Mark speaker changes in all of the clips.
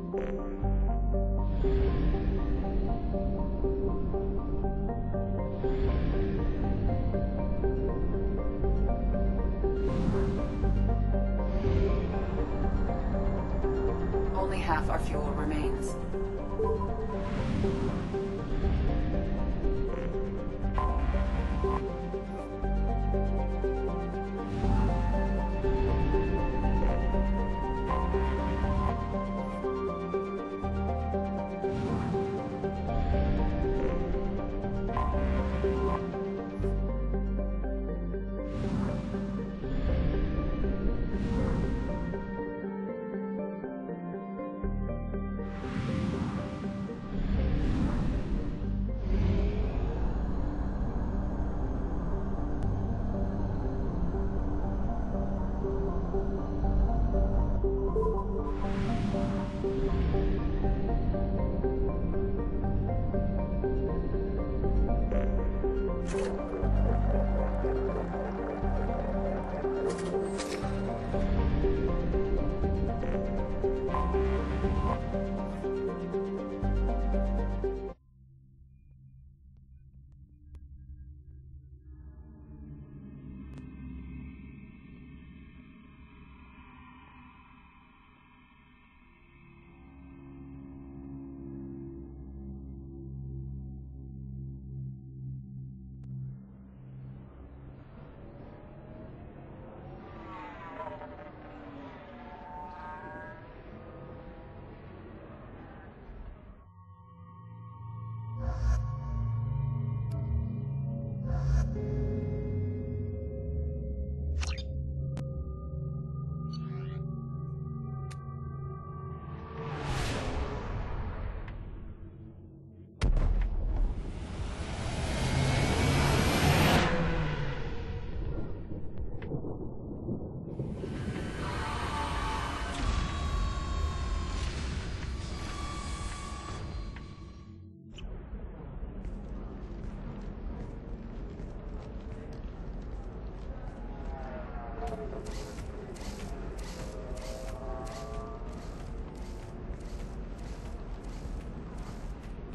Speaker 1: Only half our fuel remains.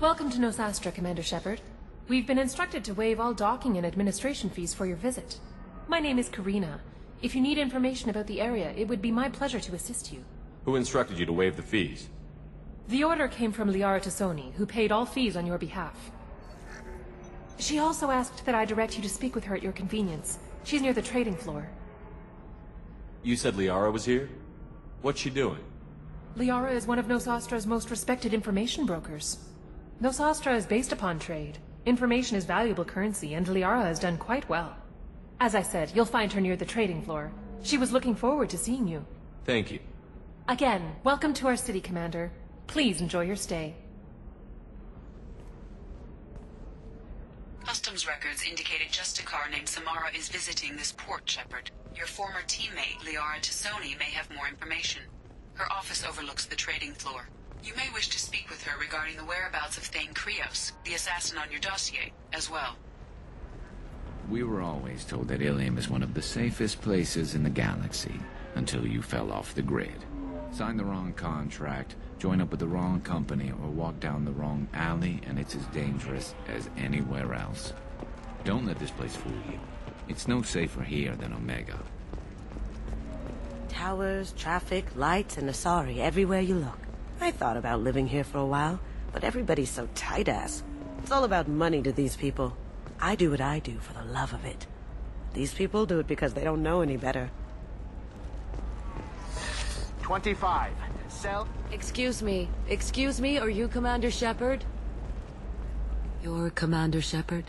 Speaker 2: Welcome to Nosastra, Commander Shepard. We've been instructed to waive all docking and administration fees for your visit. My name is Karina. If you need information about the area, it would be my pleasure to assist you.
Speaker 3: Who instructed you to waive the fees?
Speaker 2: The order came from Liara Tassoni, who paid all fees on your behalf. She also asked that I direct you to speak with her at your convenience. She's near the trading floor.
Speaker 3: You said Liara was here? What's she doing?
Speaker 2: Liara is one of Nosastra's most respected information brokers. Nosastra is based upon trade. Information is valuable currency, and Liara has done quite well. As I said, you'll find her near the trading floor. She was looking forward to seeing you.
Speaker 3: Thank you.
Speaker 2: Again, welcome to our city, Commander. Please enjoy your stay.
Speaker 1: Customs records indicated just a car named Samara is visiting this port, Shepard. Your former teammate, Liara Tassoni, may have more information. Her office overlooks the trading floor. You may wish to speak with her regarding the whereabouts of Thane Krios, the assassin on your dossier, as well.
Speaker 4: We were always told that Illium is one of the safest places in the galaxy, until you fell off the grid. Sign the wrong contract, join up with the wrong company, or walk down the wrong alley, and it's as dangerous as anywhere else. Don't let this place fool you. It's no safer here than Omega.
Speaker 5: Towers, traffic, lights, and Asari everywhere you look. I thought about living here for a while, but everybody's so tight-ass. It's all about money to these people. I do what I do for the love of it. These people do it because they don't know any better.
Speaker 6: 25. Sell.
Speaker 7: Excuse me, are you Commander Shepard? You're Commander Shepard?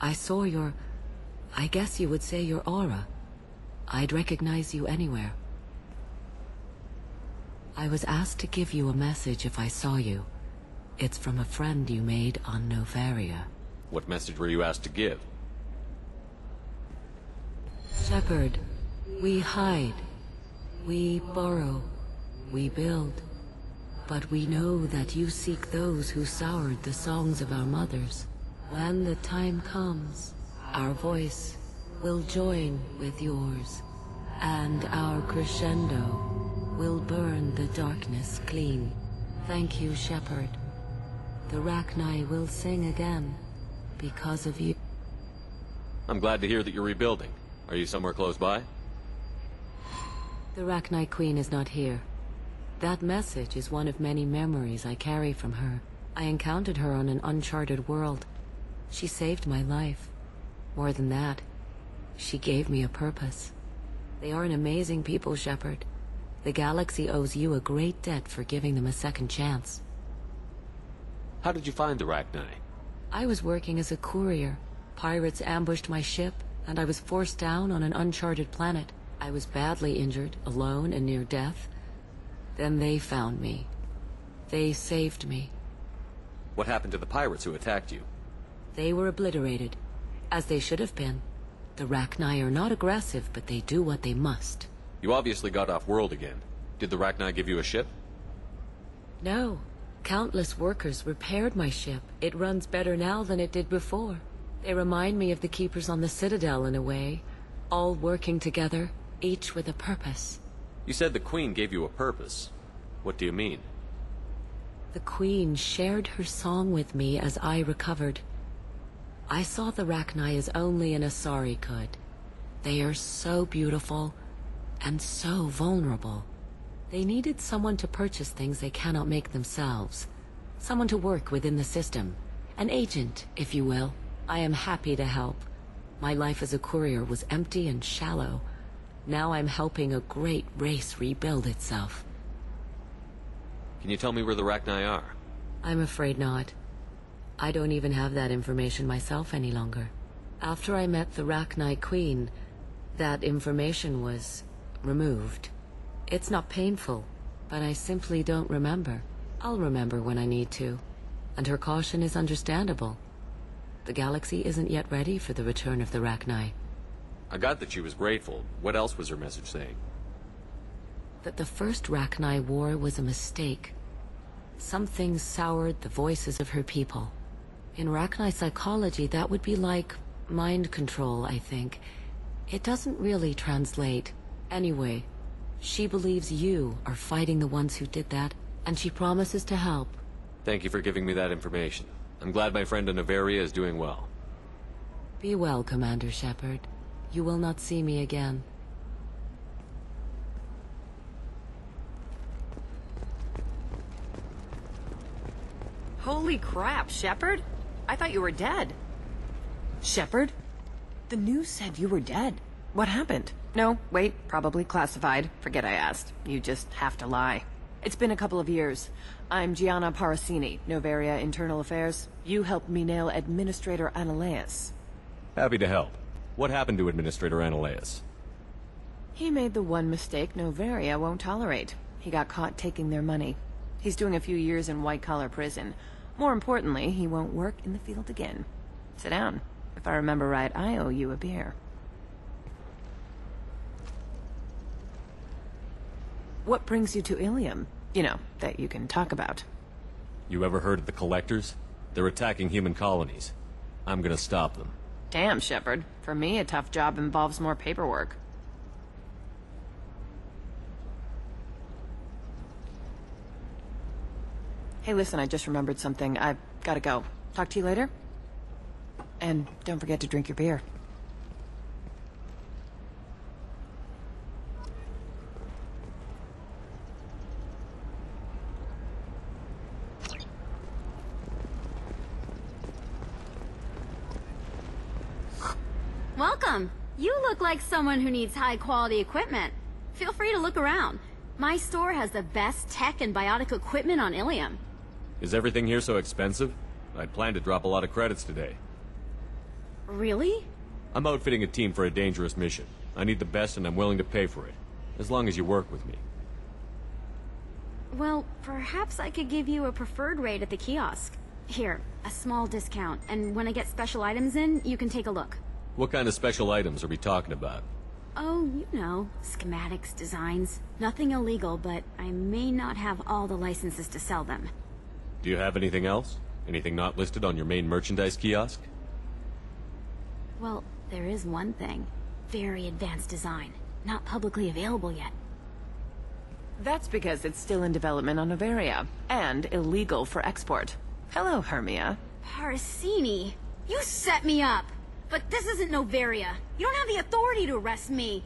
Speaker 7: I saw your... I guess you would say your aura. I'd recognize you anywhere. I was asked to give you a message if I saw you. It's from a friend you made on Novaria.
Speaker 3: What message were you asked to give?
Speaker 7: Shepard, we hide. We borrow. We build. But we know that you seek those who soured the songs of our mothers. When the time comes, our voice will join with yours, and our crescendo will burn the darkness clean. Thank you, Shepherd. The Rachni will sing again, because of you.
Speaker 3: I'm glad to hear that you're rebuilding. Are you somewhere close by?
Speaker 7: The Rachni Queen is not here. That message is one of many memories I carry from her. I encountered her on an uncharted world. She saved my life. More than that, she gave me a purpose. They are an amazing people, Shepherd. The galaxy owes you a great debt for giving them a second chance.
Speaker 3: How did you find the Rachni?
Speaker 7: I was working as a courier. Pirates ambushed my ship, and I was forced down on an uncharted planet. I was badly injured, alone and near death. Then they found me. They saved me.
Speaker 3: What happened to the pirates who attacked you?
Speaker 7: They were obliterated, as they should have been. The Rachni are not aggressive, but they do what they must.
Speaker 3: You obviously got off-world again. Did the Rachni give you a ship?
Speaker 7: No. Countless workers repaired my ship. It runs better now than it did before. They remind me of the Keepers on the Citadel in a way. All working together, each with a purpose.
Speaker 3: You said the Queen gave you a purpose. What do you mean?
Speaker 7: The Queen shared her song with me as I recovered. I saw the Rachni as only an Asari could. They are so beautiful and so vulnerable. They needed someone to purchase things they cannot make themselves. Someone to work within the system. An agent, if you will. I am happy to help. My life as a courier was empty and shallow. Now I'm helping a great race rebuild itself.
Speaker 3: Can you tell me where the Rachni are?
Speaker 7: I'm afraid not. I don't even have that information myself any longer. After I met the Rachni Queen, that information was removed. It's not painful, but I simply don't remember. I'll remember when I need to. And her caution is understandable. The galaxy isn't yet ready for the return of the Rachni.
Speaker 3: I got that she was grateful. What else was her message saying?
Speaker 7: That the first Rachni war was a mistake. Something soured the voices of her people. In Rachni psychology, that would be like mind control, I think. It doesn't really translate. Anyway, she believes you are fighting the ones who did that, and she promises to help.
Speaker 3: Thank you for giving me that information. I'm glad my friend in Noveria is doing well.
Speaker 7: Be well, Commander Shepard. You will not see me again.
Speaker 2: Holy crap, Shepard? I thought you were dead. Shepard? The news said you were dead. What happened? No, wait, probably classified. Forget I asked. You just have to lie. It's been a couple of years. I'm Gianna Parasini, Noveria Internal Affairs. You helped me nail Administrator Analeus.
Speaker 3: Happy to help. What happened to Administrator Analeus?
Speaker 2: He made the one mistake Noveria won't tolerate. He got caught taking their money. He's doing a few years in white-collar prison. More importantly, he won't work in the field again. Sit down. If I remember right, I owe you a beer. What brings you to Illium? You know, that you can talk about.
Speaker 3: You ever heard of the Collectors? They're attacking human colonies. I'm gonna stop them.
Speaker 2: Damn, Shepard. For me, a tough job involves more paperwork. Hey, listen, I just remembered something. I've gotta go. Talk to you later? And don't forget to drink your beer.
Speaker 8: Welcome. You look like someone who needs high-quality equipment. Feel free to look around. My store has the best tech and biotic equipment on Illium.
Speaker 3: Is everything here so expensive? I'd planned to drop a lot of credits today.
Speaker 8: Really?
Speaker 3: I'm outfitting a team for a dangerous mission. I need the best and I'm willing to pay for it. As long as you work with me.
Speaker 8: Well, perhaps I could give you a preferred rate at the kiosk. Here, a small discount, and when I get special items in, you can take a look.
Speaker 3: What kind of special items are we talking about?
Speaker 8: Oh, you know, schematics, designs. Nothing illegal, but I may not have all the licenses to sell them.
Speaker 3: Do you have anything else? Anything not listed on your main merchandise kiosk?
Speaker 8: Well, there is one thing. Very advanced design. Not publicly available yet.
Speaker 2: That's because it's still in development on Novaria, and illegal for export. Hello, Hermia.
Speaker 8: Parasini, you set me up! But this isn't Novaria. You don't have the authority to arrest me.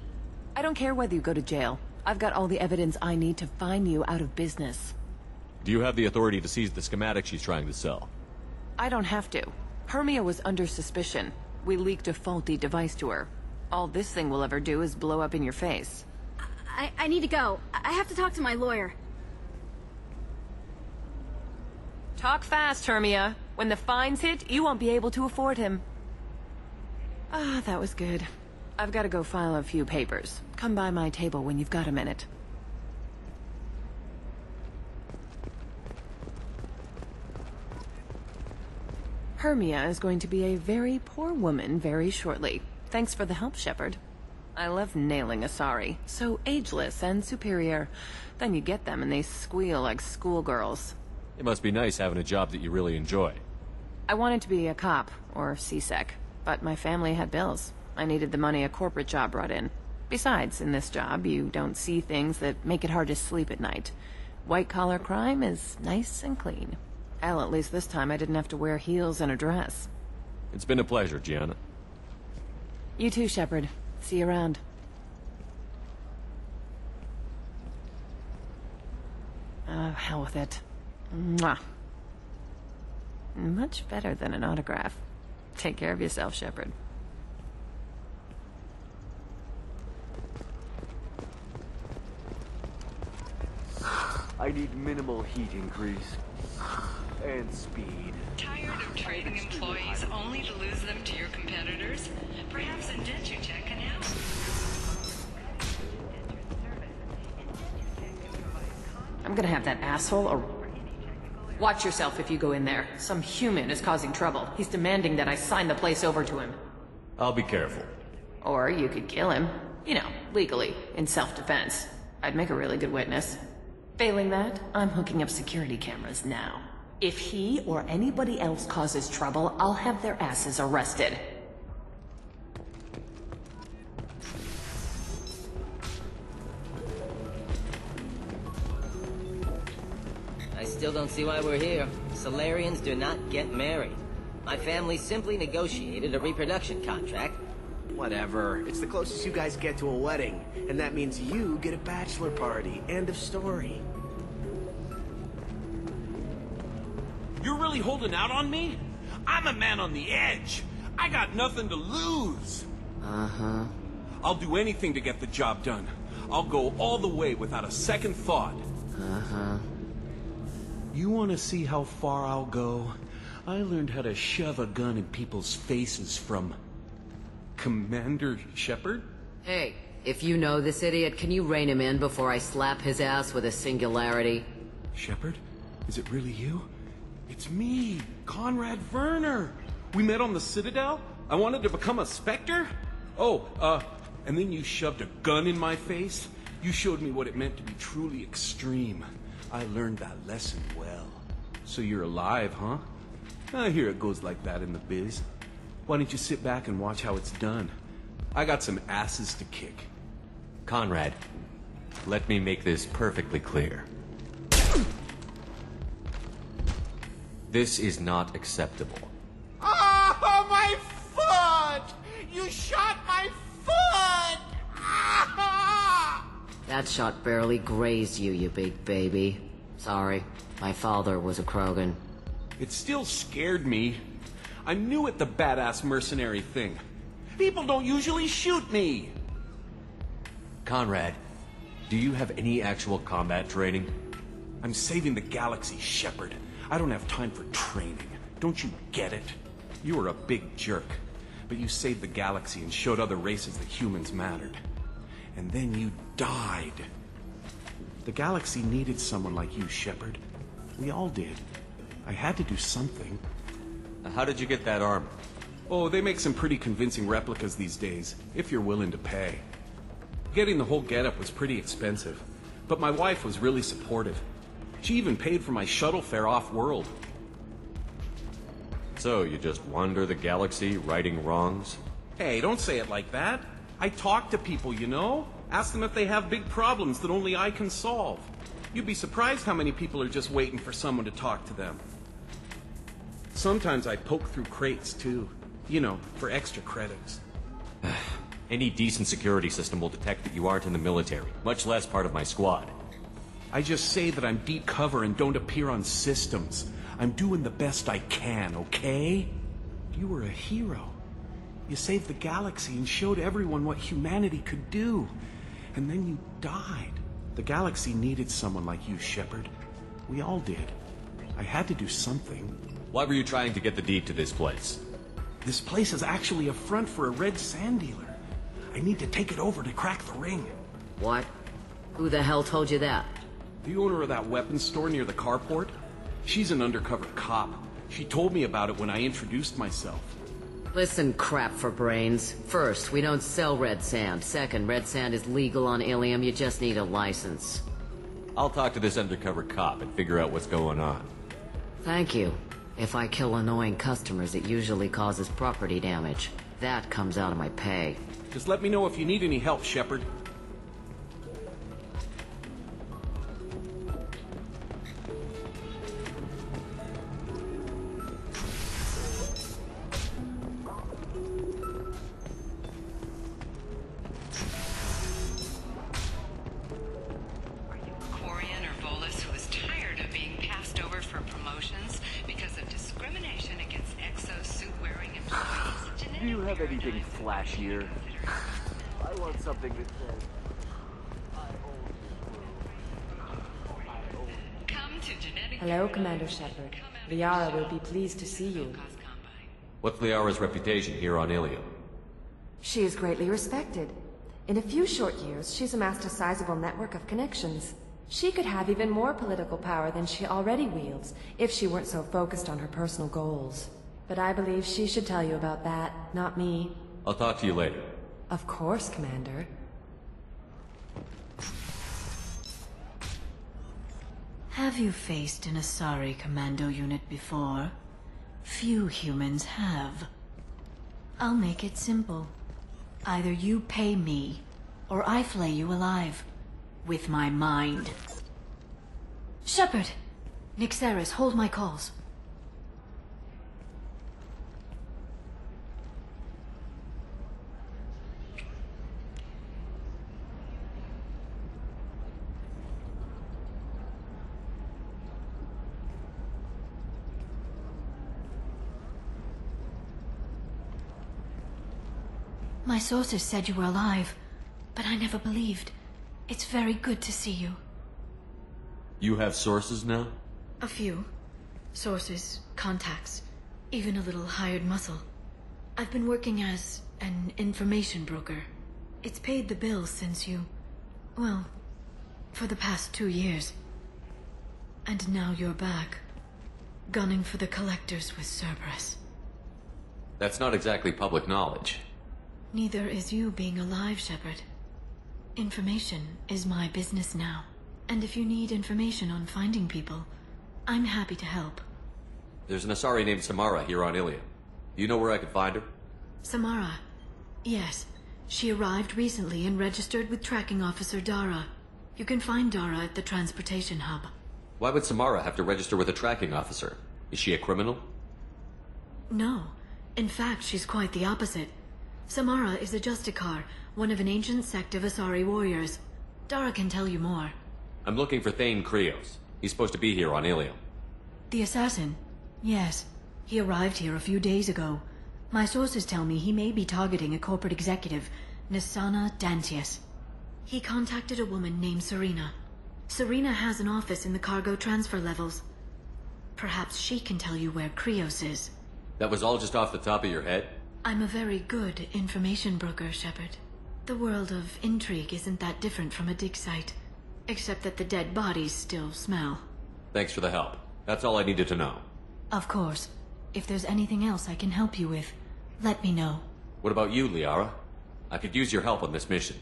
Speaker 2: I don't care whether you go to jail. I've got all the evidence I need to find you out of business.
Speaker 3: Do you have the authority to seize the schematic she's trying to sell?
Speaker 2: I don't have to. Hermia was under suspicion. We leaked a faulty device to her. All this thing will ever do is blow up in your face.
Speaker 8: I need to go. I have to talk to my lawyer.
Speaker 2: Talk fast, Hermia. When the fines hit, you won't be able to afford him. Ah, that was good. I've got to go file a few papers. Come by my table when you've got a minute. Hermia is going to be a very poor woman very shortly. Thanks for the help, Shepard. I love nailing Asari. So ageless and superior. Then you get them and they squeal like schoolgirls.
Speaker 3: It must be nice having a job that you really enjoy.
Speaker 2: I wanted to be a cop, or CSEC, but my family had bills. I needed the money a corporate job brought in. Besides, in this job, you don't see things that make it hard to sleep at night. White-collar crime is nice and clean. Hell, at least this time I didn't have to wear heels and a dress.
Speaker 3: It's been a pleasure, Gianna.
Speaker 2: You too, Shepard. See you around. Oh, hell with it. Mwah. Much better than an autograph. Take care of yourself, Shepard.
Speaker 9: I need minimal heat increase. And speed.
Speaker 10: Tired of trading employees only to lose them to your competitors? Perhaps Indentutech can help.
Speaker 2: I'm gonna have that asshole Watch yourself if you go in there. Some human is causing trouble. He's demanding that I sign the place over to him.
Speaker 3: I'll be careful.
Speaker 2: Or you could kill him. You know, legally, in self-defense. I'd make a really good witness. Failing that, I'm hooking up security cameras now. If he or anybody else causes trouble, I'll have their asses arrested.
Speaker 11: I still don't see why we're here. Solarians do not get married. My family simply negotiated a reproduction contract.
Speaker 6: Whatever. It's the closest you guys get to a wedding. And that means you get a bachelor party. End of story.
Speaker 12: You're really holding out on me? I'm a man on the edge. I got nothing to lose.
Speaker 11: Uh-huh.
Speaker 12: I'll do anything to get the job done. I'll go all the way without a second thought.
Speaker 11: Uh-huh.
Speaker 12: You want to see how far I'll go? I learned how to shove a gun in people's faces from... Commander Shepard?
Speaker 7: Hey, if you know this idiot, can you rein him in before I slap his ass with a singularity?
Speaker 12: Shepard? Is it really you? It's me, Conrad Werner. We met on the Citadel. I wanted to become a Spectre. Oh, and then you shoved a gun in my face. You showed me what it meant to be truly extreme. I learned that lesson well. So you're alive, huh? I hear it goes like that in the biz. Why don't you sit back and watch how it's done? I got some asses to kick.
Speaker 3: Conrad, let me make this perfectly clear. This is not acceptable.
Speaker 12: Oh, my foot! You shot my foot!
Speaker 7: That shot barely grazed you, you big baby. Sorry, my father was a Krogan.
Speaker 12: It still scared me. I knew it, the badass mercenary thing. People don't usually shoot me.
Speaker 3: Conrad, do you have any actual combat training?
Speaker 12: I'm saving the galaxy, Shepard. I don't have time for training. Don't you get it? You were a big jerk, but you saved the galaxy and showed other races that humans mattered. And then you died. The galaxy needed someone like you, Shepard. We all did. I had to do something.
Speaker 3: How did you get that armor?
Speaker 12: Oh, they make some pretty convincing replicas these days, if you're willing to pay. Getting the whole getup was pretty expensive, but my wife was really supportive. She even paid for my shuttle fare off-world.
Speaker 3: So, you just wander the galaxy, righting wrongs?
Speaker 12: Hey, don't say it like that. I talk to people, you know? Ask them if they have big problems that only I can solve. You'd be surprised how many people are just waiting for someone to talk to them. Sometimes I poke through crates, too. You know, for extra credits.
Speaker 3: Any decent security system will detect that you aren't in the military, much less part of my squad.
Speaker 12: I just say that I'm deep cover and don't appear on systems. I'm doing the best I can, okay? You were a hero. You saved the galaxy and showed everyone what humanity could do. And then you died. The galaxy needed someone like you, Shepard. We all did. I had to do something.
Speaker 3: Why were you trying to get the deed to this place?
Speaker 12: This place is actually a front for a red sand dealer. I need to take it over to crack the ring.
Speaker 7: What? Who the hell told you that?
Speaker 12: The owner of that weapons store near the carport. She's an undercover cop. She told me about it when I introduced myself.
Speaker 7: Listen, crap for brains. First, we don't sell red sand. Second, red sand is legal on Illium. You just need a license.
Speaker 3: I'll talk to this undercover cop and figure out what's going on.
Speaker 7: Thank you. If I kill annoying customers, it usually causes property damage. That comes out of my pay.
Speaker 12: Just let me know if you need any help, Shepard.
Speaker 9: Do you have anything flashier? I want something that says, I own this world.
Speaker 13: Hello, Commander Shepard. Liara will be pleased to see you.
Speaker 3: What's Liara's reputation here on Illium?
Speaker 13: She is greatly respected. In a few short years, she's amassed a sizable network of connections. She could have even more political power than she already wields, if she weren't so focused on her personal goals. But I believe she should tell you about that, not me.
Speaker 3: I'll talk to you later.
Speaker 13: Of course, Commander.
Speaker 14: Have you faced an Asari commando unit before? Few humans have. I'll make it simple. Either you pay me, or I flay you alive. With my mind. Shepard! Nixeris, hold my calls. My sources said you were alive, but I never believed. It's very good to see you.
Speaker 3: You have sources now?
Speaker 14: A few. Sources, contacts, even a little hired muscle. I've been working as an information broker. It's paid the bills since you... well, for the past 2 years. And now you're back, gunning for the collectors with Cerberus.
Speaker 3: That's not exactly public knowledge.
Speaker 14: Neither is you being alive, Shepard. Information is my business now. And if you need information on finding people, I'm happy to help.
Speaker 3: There's an Asari named Samara here on Illium. Do you know where I could find her?
Speaker 14: Samara? Yes. She arrived recently and registered with Tracking Officer Dara. You can find Dara at the transportation hub.
Speaker 3: Why would Samara have to register with a tracking officer? Is she a criminal?
Speaker 14: No. In fact, she's quite the opposite. Samara is a Justicar, one of an ancient sect of Asari warriors. Dara can tell you more.
Speaker 3: I'm looking for Thane Krios. He's supposed to be here on Illium.
Speaker 14: The assassin? Yes. He arrived here a few days ago. My sources tell me he may be targeting a corporate executive, Nisana Dantius. He contacted a woman named Serena. Serena has an office in the cargo transfer levels. Perhaps she can tell you where Krios is.
Speaker 3: That was all just off the top of your head?
Speaker 14: I'm a very good information broker, Shepard. The world of intrigue isn't that different from a dig site, except that the dead bodies still smell.
Speaker 3: Thanks for the help. That's all I needed to know.
Speaker 14: Of course. If there's anything else I can help you with, let me know.
Speaker 3: What about you, Liara? I could use your help on this mission.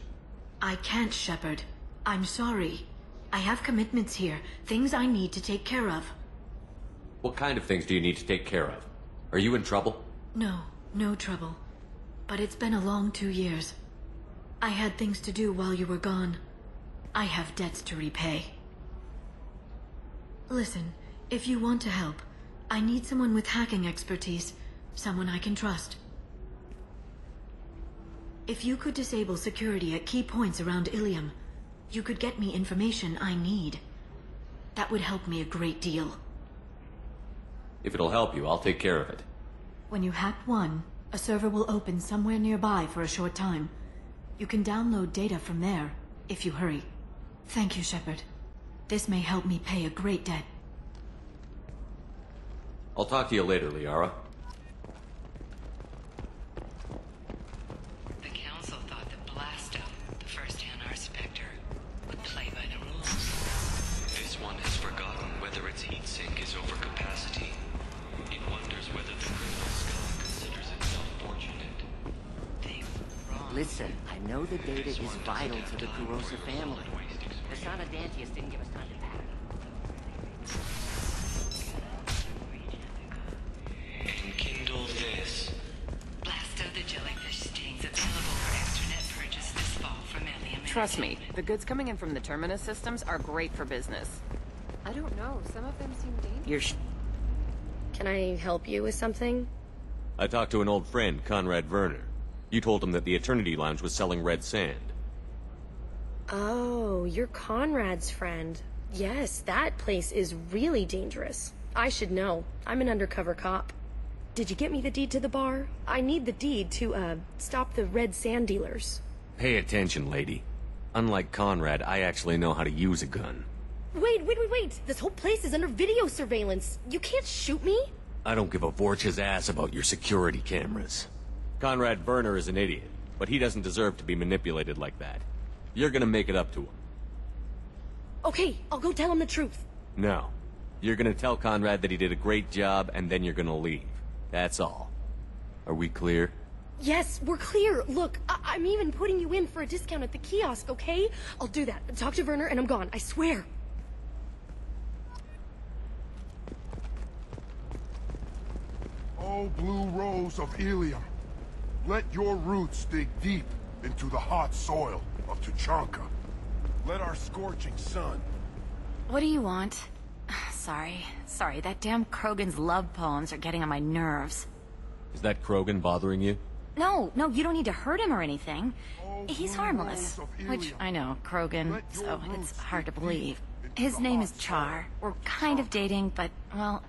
Speaker 14: I can't, Shepard. I'm sorry. I have commitments here, things I need to take care of.
Speaker 3: What kind of things do you need to take care of? Are you in trouble?
Speaker 14: No, no trouble. But it's been a long 2 years. I had things to do while you were gone. I have debts to repay. Listen, if you want to help, I need someone with hacking expertise. Someone I can trust. If you could disable security at key points around Illium, you could get me information I need. That would help me a great deal.
Speaker 3: If it'll help you, I'll take care of it.
Speaker 14: When you hack one, a server will open somewhere nearby for a short time. You can download data from there, if you hurry. Thank you, Shepard. This may help me pay a great debt.
Speaker 3: I'll talk to you later, Liara.
Speaker 10: The Council thought that Blasto, the first NR Spectre, would play by the rules.
Speaker 15: This one has forgotten whether its heat sink is over capacity. It wonders whether the criminal skull considers itself fortunate.
Speaker 11: Listen, I know the data is vital to the Kurosa family. The Sana Dantius didn't give us time to pack.
Speaker 15: Enkindle this.
Speaker 10: Blasto the jellyfish stings available for extranet purchase this fall from Illium.
Speaker 16: Trust me, the goods coming in from the Terminus systems are great for business.
Speaker 13: I don't know. Some of them seem dangerous.
Speaker 17: Can I help you with something?
Speaker 3: I talked to an old friend, Conrad Werner. You told him that the Eternity Lounge was selling red sand.
Speaker 17: Oh, you're Conrad's friend. Yes, that place is really dangerous. I should know. I'm an undercover cop. Did you get me the deed to the bar? I need the deed to, stop the red sand dealers.
Speaker 3: Pay attention, lady. Unlike Conrad, I actually know how to use a gun.
Speaker 17: Wait! This whole place is under video surveillance. You can't shoot me?
Speaker 3: I don't give a Vorch's ass about your security cameras. Conrad Werner is an idiot, but he doesn't deserve to be manipulated like that. You're gonna make it up to him.
Speaker 17: Okay, I'll go tell him the truth.
Speaker 3: No. You're gonna tell Conrad that he did a great job, and then you're gonna leave. That's all. Are we clear?
Speaker 17: Yes, we're clear. Look, I'm even putting you in for a discount at the kiosk, okay? I'll do that. Talk to Werner and I'm gone, I swear.
Speaker 18: Oh, blue rose of Illium, let your roots dig deep into the hot soil of Tuchanka. Let our scorching sun...
Speaker 19: What do you want? Sorry, that damn Krogan's love poems are getting on my nerves.
Speaker 3: Is that Krogan bothering you?
Speaker 19: No, you don't need to hurt him or anything. He's harmless. Which, I know, Krogan, so it's hard to believe. His name is Char. We're kind of dating, but, well,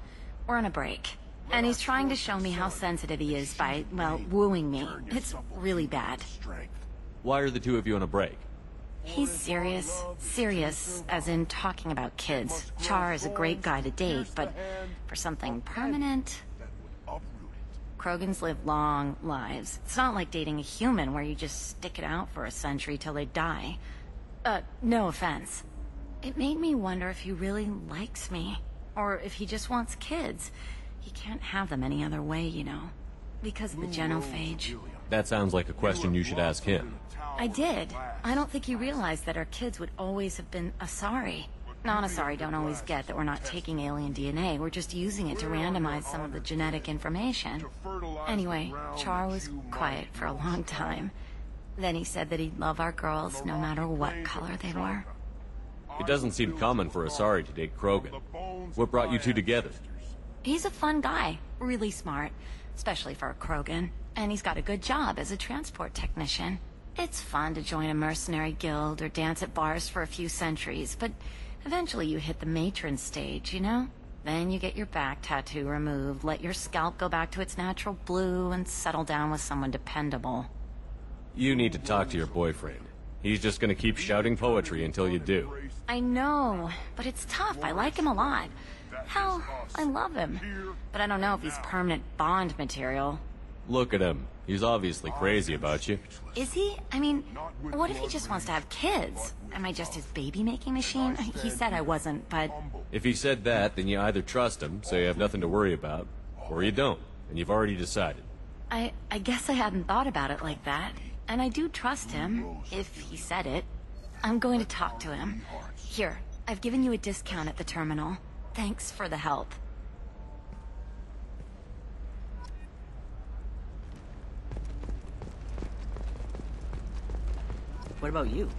Speaker 19: we're on a break. And he's trying to show me how sensitive he is by, well, wooing me. It's really bad.
Speaker 3: Why are the two of you on a break?
Speaker 19: He's serious. Serious, as in talking about kids. Char is a great guy to date, but for something permanent... Krogans live long lives. It's not like dating a human where you just stick it out for a century till they die. No offense. It made me wonder if he really likes me. Or if he just wants kids. He can't have them any other way, you know. Because of the genophage.
Speaker 3: That sounds like a question you should ask him.
Speaker 19: I did. I don't think he realized that our kids would always have been Asari. Non-Asari don't always get that we're not taking alien DNA, we're just using it to randomize some of the genetic information. Anyway, Char was quiet for a long time. Then he said that he'd love our girls no matter what color they were.
Speaker 3: It doesn't seem common for Asari to date Krogan. What brought you two together?
Speaker 19: He's a fun guy, really smart, especially for a Krogan. And he's got a good job as a transport technician. It's fun to join a mercenary guild or dance at bars for a few centuries, but eventually you hit the matron stage, you know? Then you get your back tattoo removed, let your scalp go back to its natural blue, and settle down with someone dependable.
Speaker 3: You need to talk to your boyfriend. He's just gonna keep shouting poetry until you do.
Speaker 19: I know, but it's tough. I like him a lot. Hell, I love him. But I don't know if he's permanent Bond material.
Speaker 3: Look at him. He's obviously crazy about you.
Speaker 19: Is he? I mean, what if he just wants to have kids? Am I just his baby-making machine? He said I wasn't, but...
Speaker 3: If he said that, then you either trust him, so you have nothing to worry about, or you don't, and you've already decided.
Speaker 19: I guess I hadn't thought about it like that. And I do trust him, if he said it. I'm going to talk to him. Here, I've given you a discount at the terminal. Thanks for the help.
Speaker 20: What about you?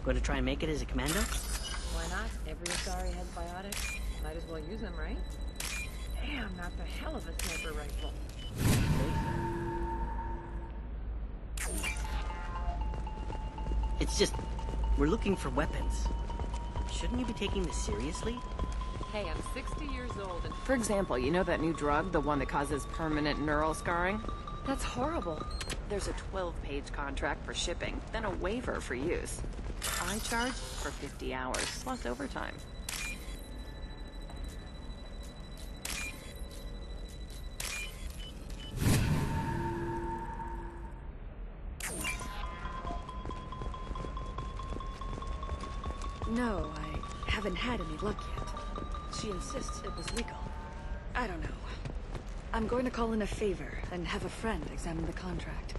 Speaker 20: Going to try and make it as a commando?
Speaker 21: Why not? Every Asari has biotics. Might as well use them, right? Damn, that's a hell of a sniper rifle.
Speaker 20: It's just, we're looking for weapons. Shouldn't you be taking this seriously?
Speaker 21: Hey, I'm 60 years old and...
Speaker 16: For example, you know that new drug, the one that causes permanent neural scarring?
Speaker 21: That's horrible.
Speaker 16: There's a 12-page contract for shipping, then a waiver for use. I charge for 50 hours, plus overtime.
Speaker 21: No, I haven't had any luck yet. She insists it was legal. I don't know. I'm going to call in a favor and have a friend examine the contract.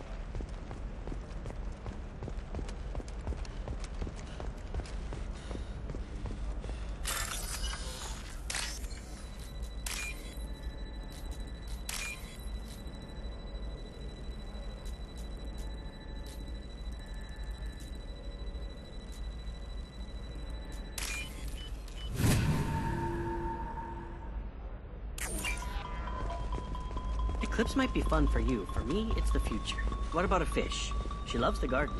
Speaker 20: Eclipse might be fun for you. For me, it's the future. What about a fish? She loves the garden.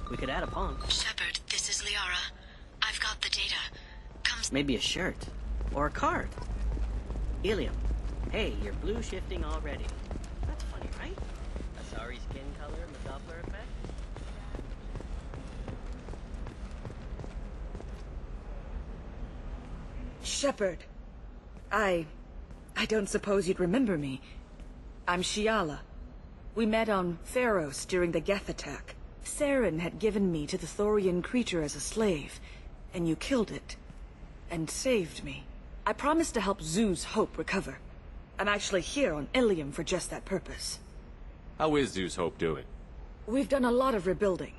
Speaker 20: We could add a pond.
Speaker 19: Shepard, this is Liara. I've got the data.
Speaker 20: Maybe a shirt. Or a card. Illium. Hey, you're blue shifting already. That's funny, right? Asari skin color and the Doppler effect?
Speaker 21: Shepard. I don't suppose you'd remember me. I'm Shiala. We met on Pharos during the Geth attack. Saren had given me to the Thorian creature as a slave, and you killed it. And saved me. I promised to help Zeus Hope recover. I'm actually here on Illium for just that purpose.
Speaker 3: How is Zeus Hope doing?
Speaker 21: We've done a lot of rebuilding.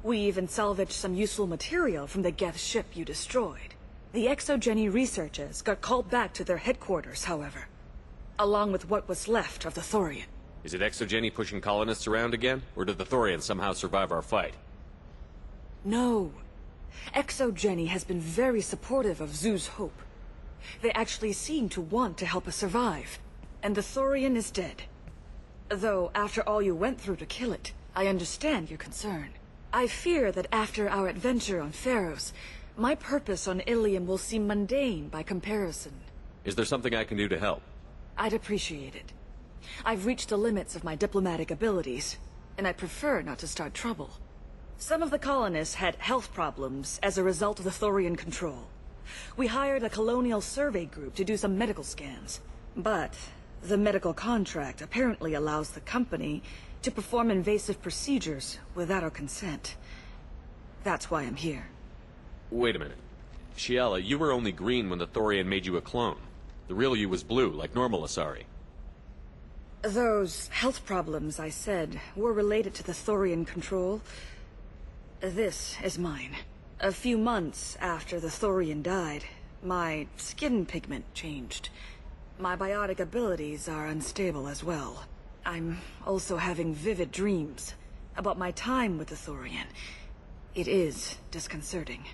Speaker 21: We even salvaged some useful material from the Geth ship you destroyed. The Exogeny researchers got called back to their headquarters, however. Along with what was left of the Thorian.
Speaker 3: Is it Exogeny pushing colonists around again? Or did the Thorians somehow survive our fight?
Speaker 21: No. Exogeny has been very supportive of Zeus Hope. They actually seem to want to help us survive. And the Thorian is dead. Though, after all you went through to kill it, I understand your concern. I fear that after our adventure on Pharos, my purpose on Illium will seem mundane by comparison.
Speaker 3: Is there something I can do to help?
Speaker 21: I'd appreciate it. I've reached the limits of my diplomatic abilities, and I prefer not to start trouble. Some of the colonists had health problems as a result of the Thorian control. We hired a colonial survey group to do some medical scans. But the medical contract apparently allows the company to perform invasive procedures without our consent. That's why I'm here.
Speaker 3: Wait a minute. Shiala, you were only green when the Thorian made you a clone. The real you was blue, like normal Asari.
Speaker 21: Those health problems I said were related to the Thorian control. This is mine. A few months after the Thorian died, my skin pigment changed. My biotic abilities are unstable as well. I'm also having vivid dreams about my time with the Thorian. It is disconcerting.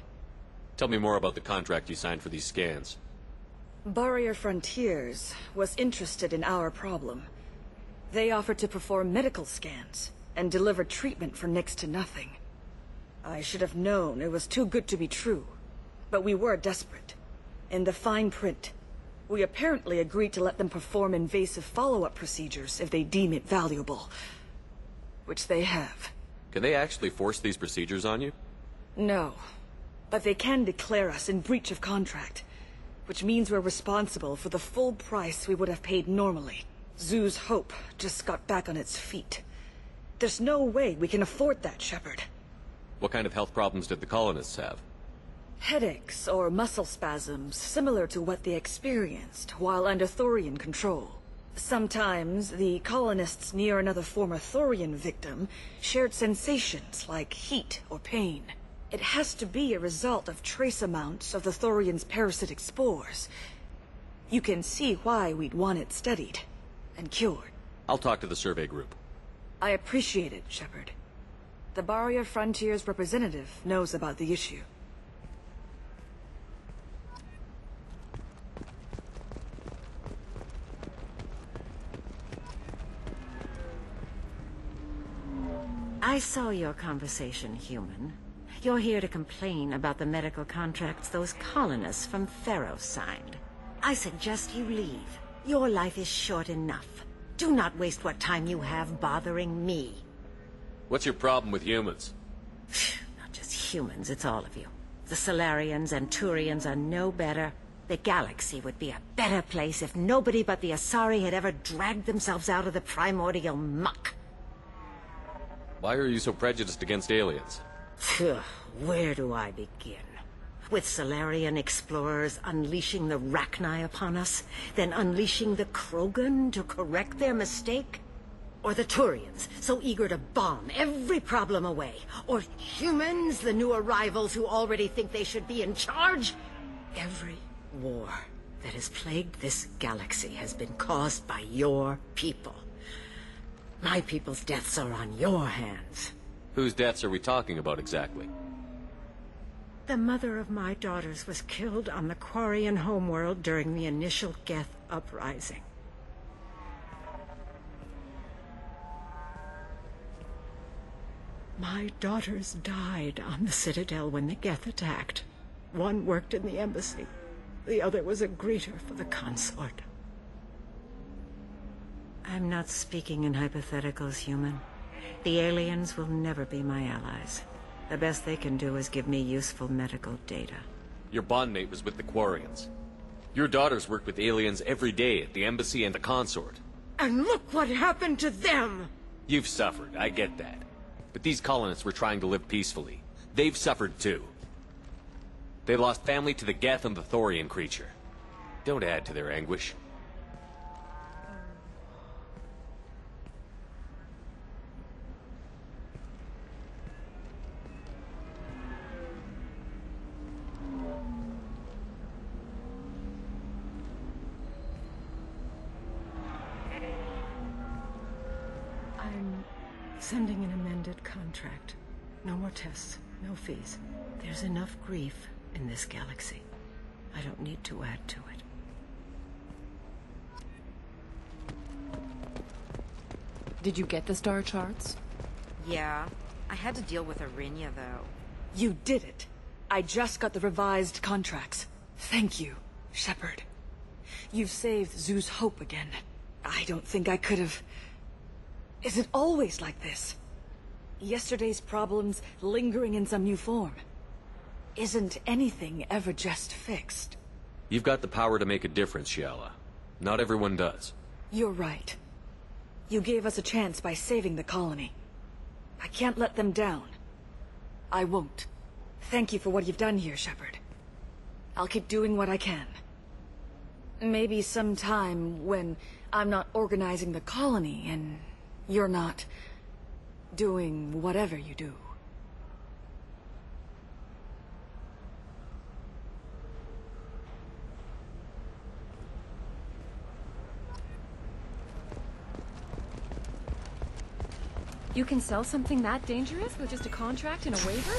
Speaker 3: Tell me more about the contract you signed for these scans.
Speaker 21: Barrier Frontiers was interested in our problem. They offered to perform medical scans and deliver treatment for next to nothing. I should have known it was too good to be true, but we were desperate. In the fine print, we apparently agreed to let them perform invasive follow-up procedures if they deem it valuable. Which they have.
Speaker 3: Can they actually force these procedures on you?
Speaker 21: No, but they can declare us in breach of contract. Which means we're responsible for the full price we would have paid normally. Zeus Hope just got back on its feet. There's no way we can afford that, Shepard.
Speaker 3: What kind of health problems did the colonists have?
Speaker 21: Headaches or muscle spasms similar to what they experienced while under Thorian control. Sometimes the colonists near another former Thorian victim shared sensations like heat or pain. It has to be a result of trace amounts of the Thorian's parasitic spores. You can see why we'd want it studied and cured.
Speaker 3: I'll talk to the survey group.
Speaker 21: I appreciate it, Shepard. The Barrier Frontier's representative knows about the issue.
Speaker 1: I saw your conversation, human. You're here to complain about the medical contracts those colonists from Pharaoh signed. I suggest you leave. Your life is short enough. Do not waste what time you have bothering me.
Speaker 3: What's your problem with humans?
Speaker 1: Not just humans, it's all of you. The Solarians and Turians are no better. The galaxy would be a better place if nobody but the Asari had ever dragged themselves out of the primordial muck.
Speaker 3: Why are you so prejudiced against aliens?
Speaker 1: Where do I begin? With Solarian explorers unleashing the Rachni upon us, then unleashing the Krogan to correct their mistake? Or the Turians, so eager to bomb every problem away? Or humans, the new arrivals who already think they should be in charge? Every war that has plagued this galaxy has been caused by your people. My people's deaths are on your hands.
Speaker 3: Whose deaths are we talking about exactly?
Speaker 1: The mother of my daughters was killed on the Quarian homeworld during the initial Geth uprising. My daughters died on the Citadel when the Geth attacked. One worked in the embassy. The other was a greeter for the consort. I'm not speaking in hypotheticals, human. The aliens will never be my allies. The best they can do is give me useful medical data.
Speaker 3: Your bondmate was with the Quarians. Your daughters worked with aliens every day at the embassy and the consort.
Speaker 1: And look what happened to them!
Speaker 3: You've suffered, I get that. But these colonists were trying to live peacefully. They've suffered too. They lost family to the Geth and the Thorian creature. Don't add to their anguish.
Speaker 1: I'm sending an amended contract. No more tests, no fees. There's enough grief in this galaxy. I don't need to add to it.
Speaker 2: Did you get the star charts?
Speaker 22: Yeah. I had to deal with Arinya, though.
Speaker 21: You did it. I just got the revised contracts. Thank you, Shepard. You've saved Zoo's hope again. I don't think I could have... Is it always like this? Yesterday's problems lingering in some new form. Isn't anything ever just fixed?
Speaker 3: You've got the power to make a difference, Shiala. Not everyone does.
Speaker 21: You're right. You gave us a chance by saving the colony. I can't let them down. I won't. Thank you for what you've done here, Shepard. I'll keep doing what I can. Maybe sometime when I'm not organizing the colony and you're not doing whatever you do.
Speaker 2: You can sell something that dangerous with just a contract and a waiver?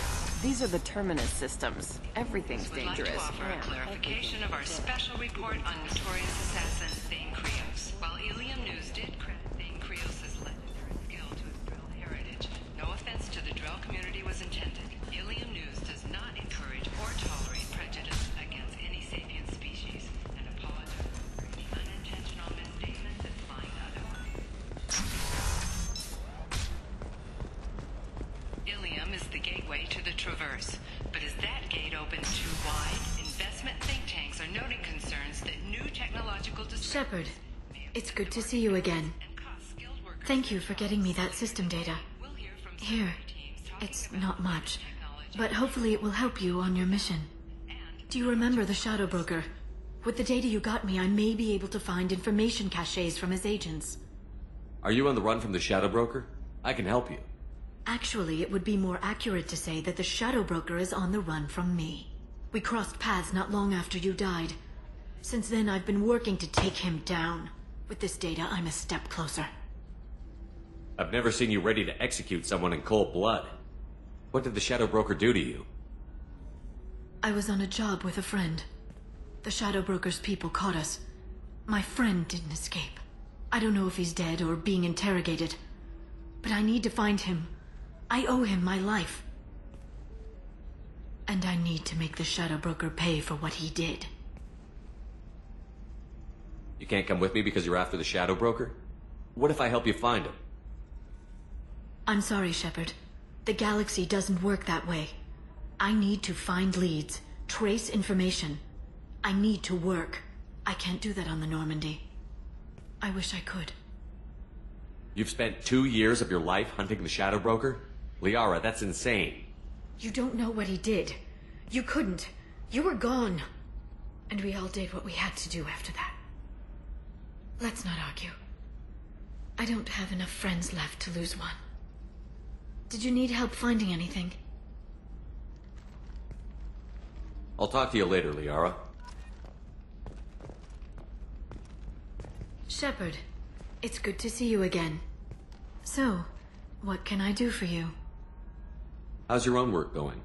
Speaker 16: These are the Terminus systems. Everything's dangerous.
Speaker 10: We'd like to offer a clarification of our special report on notorious assassin Thane Krios. While Illium News did credit Thane Krios' legendary skill to his Drell heritage, no offense to the Drell community was intended. Illium News does not encourage or tolerate prejudice against any sapient species, and apologizes for any unintentional misstatements implying otherwise. Illium is the gateway to the Traverse, but is that gate open too wide? Investment think tanks are noting concerns that new technological
Speaker 14: Shepard, it's good to see you again. Thank you for getting me that system data. Here, it's not much, but hopefully it will help you on your mission. Do you remember the Shadow Broker? With the data you got me, I may be able to find information caches from his agents.
Speaker 3: Are you on the run from the Shadow Broker? I can help you.
Speaker 14: Actually, it would be more accurate to say that the Shadow Broker is on the run from me. We crossed paths not long after you died. Since then, I've been working to take him down. With this data, I'm a step closer.
Speaker 3: I've never seen you ready to execute someone in cold blood. What did the Shadow Broker do to you?
Speaker 14: I was on a job with a friend. The Shadow Broker's people caught us. My friend didn't escape. I don't know if he's dead or being interrogated. But I need to find him. I owe him my life. And I need to make the Shadow Broker pay for what he did.
Speaker 3: You can't come with me because you're after the Shadow Broker? What if I help you find him?
Speaker 14: I'm sorry, Shepard. The galaxy doesn't work that way. I need to find leads, trace information. I need to work. I can't do that on the Normandy. I wish I could.
Speaker 3: You've spent 2 years of your life hunting the Shadow Broker? Liara, that's insane.
Speaker 14: You don't know what he did. You couldn't. You were gone. And we all did what we had to do after that. Let's not argue. I don't have enough friends left to lose one. Did you need help finding anything?
Speaker 3: I'll talk to you later, Liara.
Speaker 14: Shepard, it's good to see you again. So, what can I do for you?
Speaker 3: How's your own work going?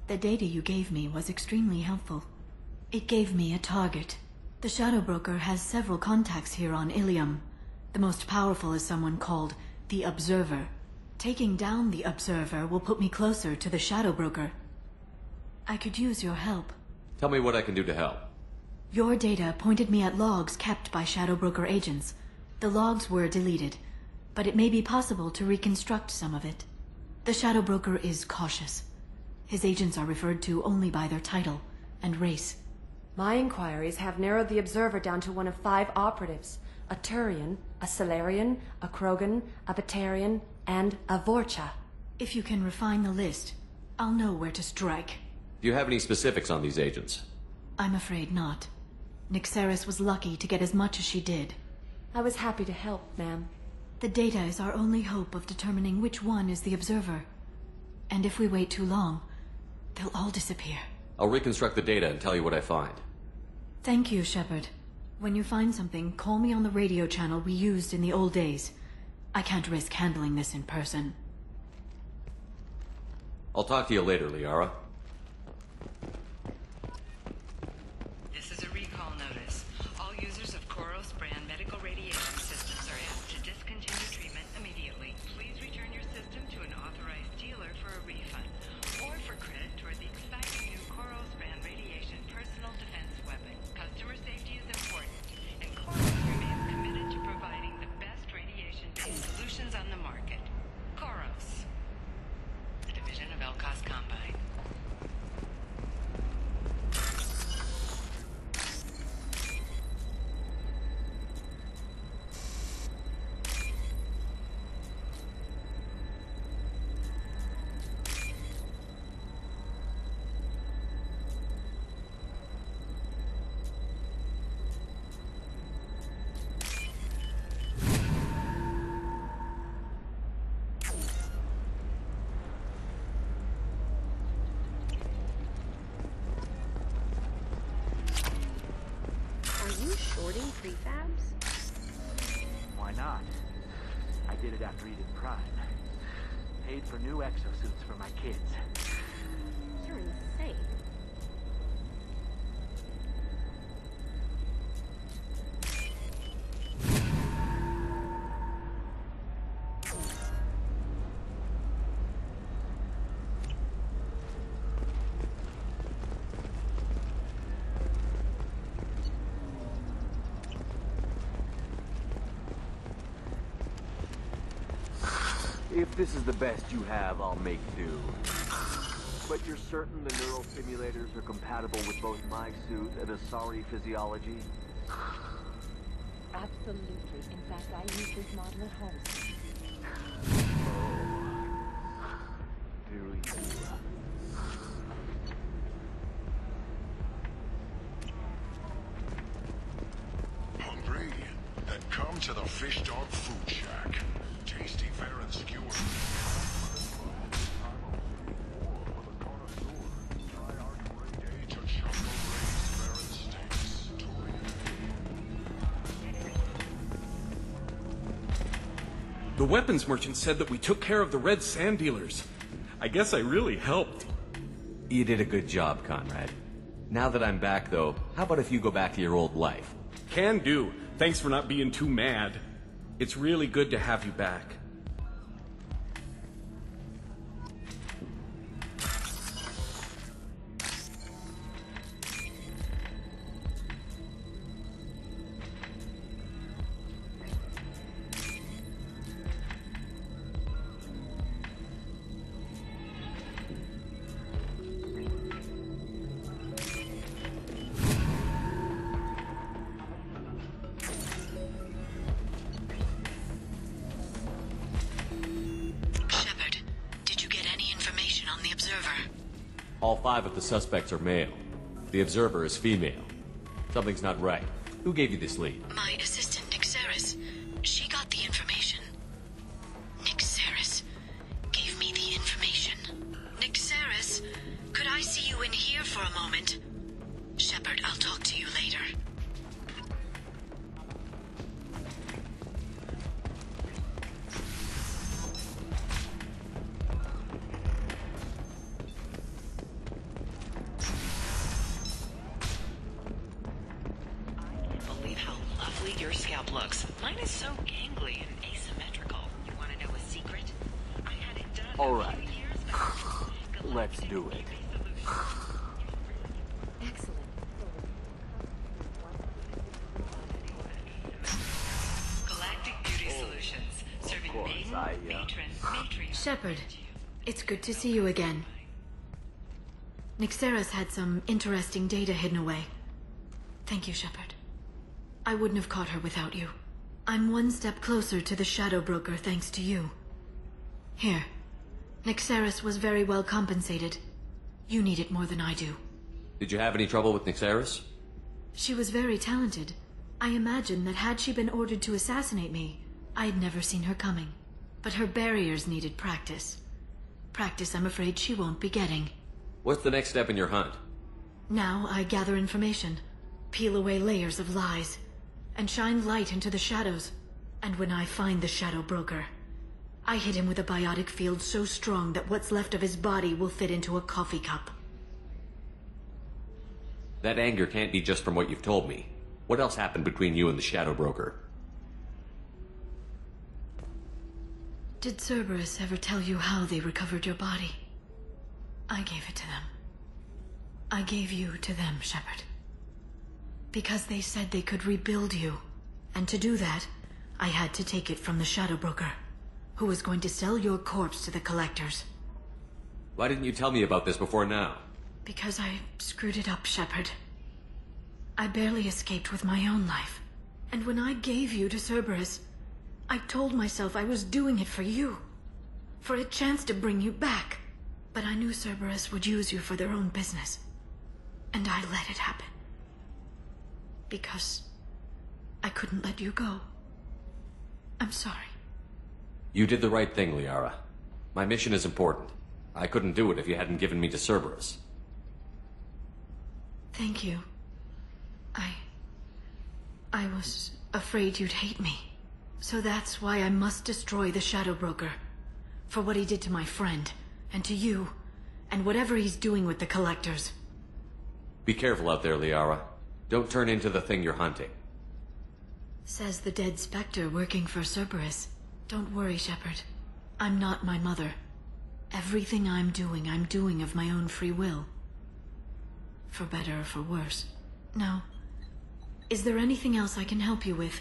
Speaker 14: The data you gave me was extremely helpful. It gave me a target. The Shadow Broker has several contacts here on Illium. The most powerful is someone called the Observer. Taking down the Observer will put me closer to the Shadow Broker. I could use your help.
Speaker 3: Tell me what I can do to help.
Speaker 14: Your data pointed me at logs kept by Shadow Broker agents. The logs were deleted, but it may be possible to reconstruct some of it. The Shadow Broker is cautious. His agents are referred to only by their title and race.
Speaker 13: My inquiries have narrowed the Observer down to one of 5 operatives. A Turian, a Salarian, a Krogan, a Batarian, and a Vorcha.
Speaker 14: If you can refine the list, I'll know where to strike.
Speaker 3: Do you have any specifics on these agents?
Speaker 14: I'm afraid not. Nyxeris was lucky to get as much as she did.
Speaker 13: I was happy to help, ma'am.
Speaker 14: The data is our only hope of determining which one is the Observer. And if we wait too long, they'll all disappear.
Speaker 3: I'll reconstruct the data and tell you what I find.
Speaker 14: Thank you, Shepard. When you find something, call me on the radio channel we used in the old days. I can't risk handling this in person.
Speaker 3: I'll talk to you later, Liara.
Speaker 10: This is a recall notice. All users of Koros brand medical radiation systems are asked to discontinue treatment immediately. Please return your system to an authorized dealer for a refund, or for credit toward the exciting new Koros brand radiation personal defense weapon. Customer safety is important, and Koros remains committed to providing the best radiation-based solutions on the market. Koros, a division of Elkos Combine.
Speaker 17: Shorting prefabs?
Speaker 9: Why not? I did it after Eden Prime. Paid for new exosuits for my kids.
Speaker 17: You're insane.
Speaker 9: If this is the best you have, I'll make do. But you're certain the neural simulators are compatible with both my suit and Asari physiology?
Speaker 4: Absolutely. In fact, I use this model at home.
Speaker 9: Do you?
Speaker 18: Hungry? Then come to the Fish Dog Food Shack. Tasty fare and skewer.
Speaker 12: The weapons merchant said that we took care of the red sand dealers. I guess I really helped.
Speaker 3: You did a good job, Conrad. Now that I'm back, though, how about if you go back to your old life?
Speaker 12: Can do. Thanks for not being too mad. It's really good to have you back.
Speaker 3: All 5 of the suspects are male. The observer is female. Something's not right. Who gave you this lead?
Speaker 7: My assistant, Nyxeris. She got the information. Nyxeris gave me the information. Nyxeris, could I see you in here for a moment? Shepard, I'll talk to you later.
Speaker 10: Your scalp looks. Mine is so gangly and asymmetrical. You want to know a secret? I had it done
Speaker 9: All right. Let's do it.
Speaker 10: Galactic Beauty Solutions, serving maiden, matron, matriarch.
Speaker 14: Shepard, it's good to see you again. Nyxeris had some interesting data hidden away. Thank you, Shepard. I wouldn't have caught her without you. I'm one step closer to the Shadow Broker thanks to you. Here. Nyxeris was very well compensated. You need it more than I do.
Speaker 3: Did you have any trouble with Nyxeris?
Speaker 14: She was very talented. I imagine that had she been ordered to assassinate me, I'd never seen her coming. But her barriers needed practice. Practice I'm afraid she won't be getting.
Speaker 3: What's the next step in your hunt?
Speaker 14: Now I gather information, peel away layers of lies, and shine light into the shadows. And when I find the Shadow Broker, I hit him with a biotic field so strong that what's left of his body will fit into a coffee cup.
Speaker 3: That anger can't be just from what you've told me. What else happened between you and the Shadow Broker?
Speaker 14: Did Cerberus ever tell you how they recovered your body? I gave it to them. I gave you to them, Shepard. Because they said they could rebuild you. And to do that, I had to take it from the Shadow Broker, who was going to sell your corpse to the collectors.
Speaker 3: Why didn't you tell me about this before now?
Speaker 14: Because I screwed it up, Shepard. I barely escaped with my own life. And when I gave you to Cerberus, I told myself I was doing it for you. For a chance to bring you back. But I knew Cerberus would use you for their own business. And I let it happen. Because I couldn't let you go. I'm sorry.
Speaker 3: You did the right thing, Liara. My mission is important. I couldn't do it if you hadn't given me to Cerberus.
Speaker 14: Thank you. I was afraid you'd hate me. So that's why I must destroy the Shadow Broker. For what he did to my friend, and to you, and whatever he's doing with the collectors.
Speaker 3: Be careful out there, Liara. Don't turn into the thing you're hunting.
Speaker 14: Says the dead Spectre working for Cerberus. Don't worry, Shepard. I'm not my mother. Everything I'm doing of my own free will. For better or for worse. Now, is there anything else I can help you with?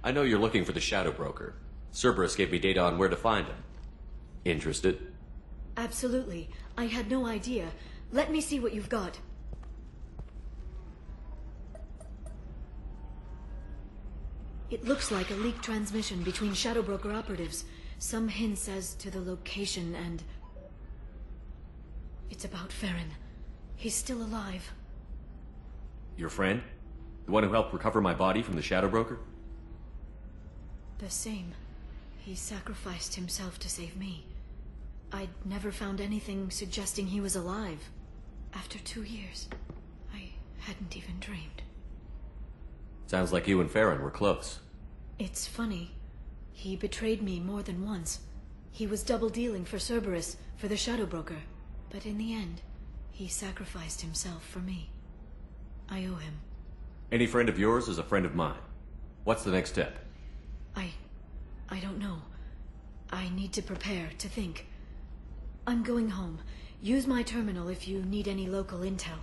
Speaker 3: I know you're looking for the Shadow Broker. Cerberus gave me data on where to find him. Interested?
Speaker 14: Absolutely. I had no idea. Let me see what you've got. It looks like a leaked transmission between Shadow Broker operatives. Some hints as to the location and... It's about Farron. He's still alive.
Speaker 3: Your friend? The one who helped recover my body from the Shadow Broker?
Speaker 14: The same. He sacrificed himself to save me. I'd never found anything suggesting he was alive. After 2 years, I hadn't even dreamed.
Speaker 3: Sounds like you and Farron were close.
Speaker 14: It's funny. He betrayed me more than once. He was double-dealing for Cerberus, for the Shadow Broker. But in the end, he sacrificed himself for me. I owe him.
Speaker 3: Any friend of yours is a friend of mine. What's the next step?
Speaker 14: I don't know. I need to prepare, to think. I'm going home. Use my terminal if you need any local intel.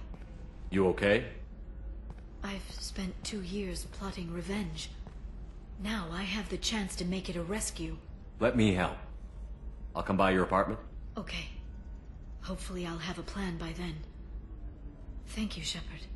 Speaker 3: You okay?
Speaker 14: I've spent 2 years plotting revenge. Now I have the chance to make it a rescue.
Speaker 3: Let me help. I'll come by your apartment.
Speaker 14: Okay. Hopefully I'll have a plan by then. Thank you, Shepard.